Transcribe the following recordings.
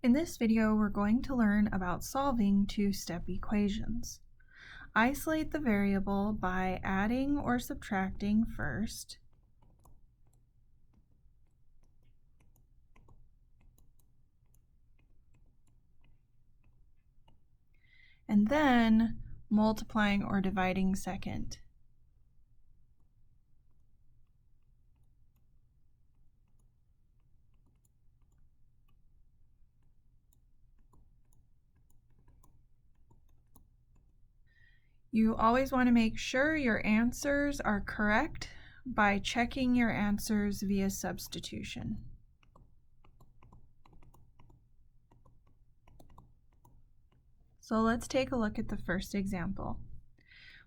In this video, we're going to learn about solving two-step equations. Isolate the variable by adding or subtracting first. And then multiplying or dividing second. You always want to make sure your answers are correct by checking your answers via substitution. So let's take a look at the first example.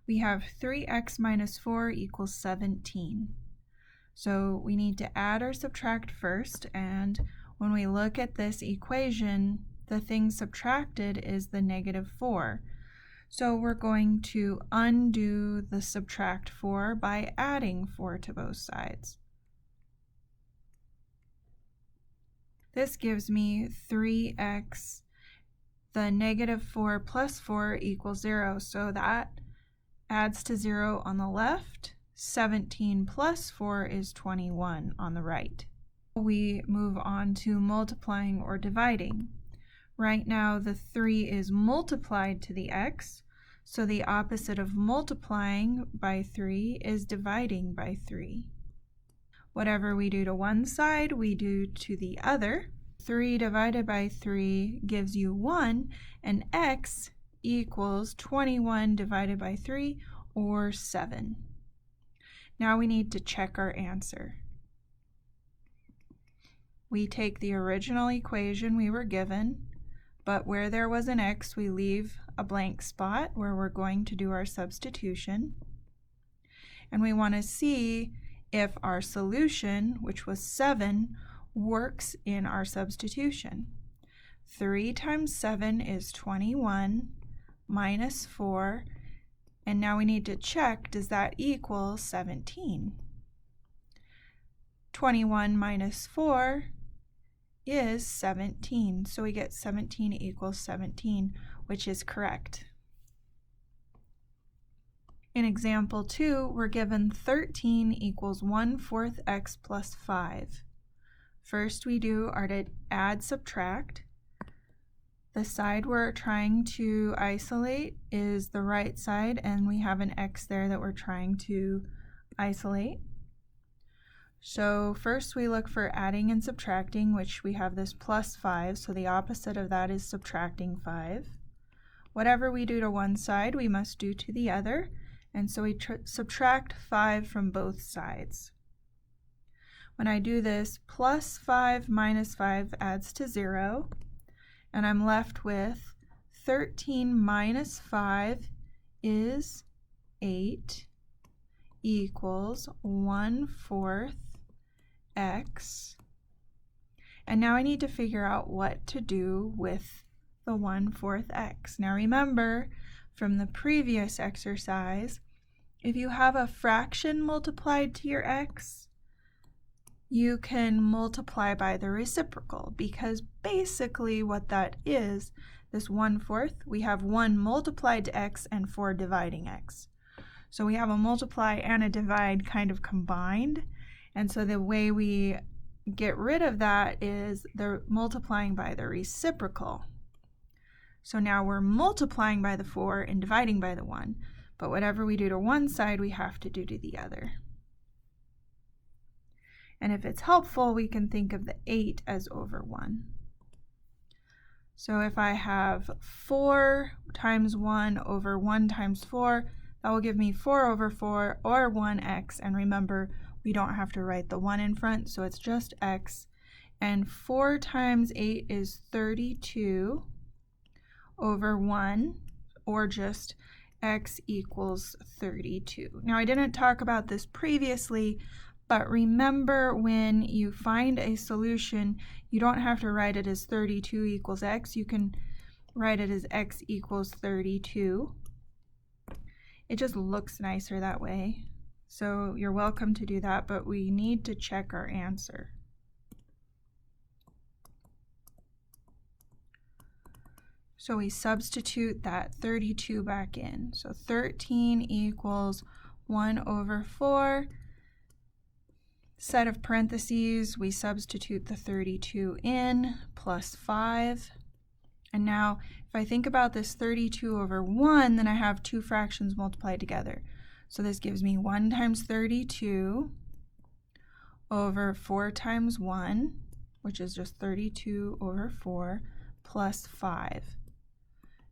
We have 3x minus 4 equals 17. So we need to add or subtract first, and when we look at this equation, the thing subtracted is the negative 4. So we're going to undo the subtract 4 by adding 4 to both sides. This gives me 3x. The negative 4 plus 4 equals 0, so that adds to 0 on the left. 17 plus 4 is 21 on the right. We move on to multiplying or dividing. Right now the 3 is multiplied to the x, so the opposite of multiplying by 3 is dividing by 3. Whatever we do to one side, we do to the other. 3 divided by 3 gives you 1, and x equals 21 divided by 3, or 7. Now we need to check our answer. We take the original equation we were given, but where there was an x, we leave a blank spot where we're going to do our substitution. And we want to see if our solution, which was 7, works in our substitution. 3 times 7 is 21 minus 4, and now we need to check, does that equal 17? 21 minus 4 is 17, so we get 17 equals 17, which is correct. In example 2, we're given 13 equals 1/4 x plus 5. First we do are to add, subtract. The side we're trying to isolate is the right side, and we have an x there that we're trying to isolate. So first we look for adding and subtracting, which we have this plus 5, so the opposite of that is subtracting 5. Whatever we do to one side, we must do to the other, and so we subtract 5 from both sides. When I do this, plus 5 minus 5 adds to 0, and I'm left with 13 minus 5 is 8 equals 1/4 x. And now I need to figure out what to do with the 1/4 x. Now remember from the previous exercise, if you have a fraction multiplied to your x, you can multiply by the reciprocal, because basically what that is, this 1/4, we have 1 multiplied to x and 4 dividing x. So we have a multiply and a divide kind of combined, and so the way we get rid of that is the multiplying by the reciprocal. So now we're multiplying by the 4 and dividing by the 1, but whatever we do to one side, we have to do to the other. And if it's helpful, we can think of the 8 as over 1. So if I have 4 times 1 over 1 times 4, that will give me 4 over 4, or 1x. And remember, we don't have to write the 1 in front, so it's just x. And 4 times 8 is 32 over 1, or just x equals 32. Now I didn't talk about this previously, but remember, when you find a solution, you don't have to write it as 32 equals x. You can write it as x equals 32. It just looks nicer that way. So you're welcome to do that, but we need to check our answer. So we substitute that 32 back in. So 13 equals 1 over 4. Set of parentheses, we substitute the 32 in, plus 5. And now, if I think about this 32 over 1, then I have two fractions multiplied together. So this gives me 1 times 32 over 4 times 1, which is just 32 over 4, plus 5.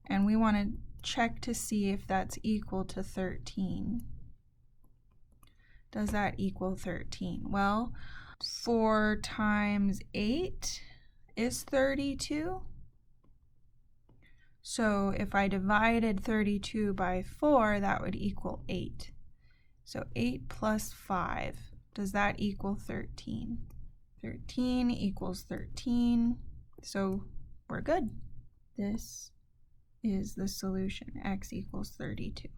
And we want to check to see if that's equal to 13. Does that equal 13? Well, 4 times 8 is 32. So if I divided 32 by 4, that would equal 8. So 8 plus 5, does that equal 13? 13 equals 13, so we're good. This is the solution, x equals 32.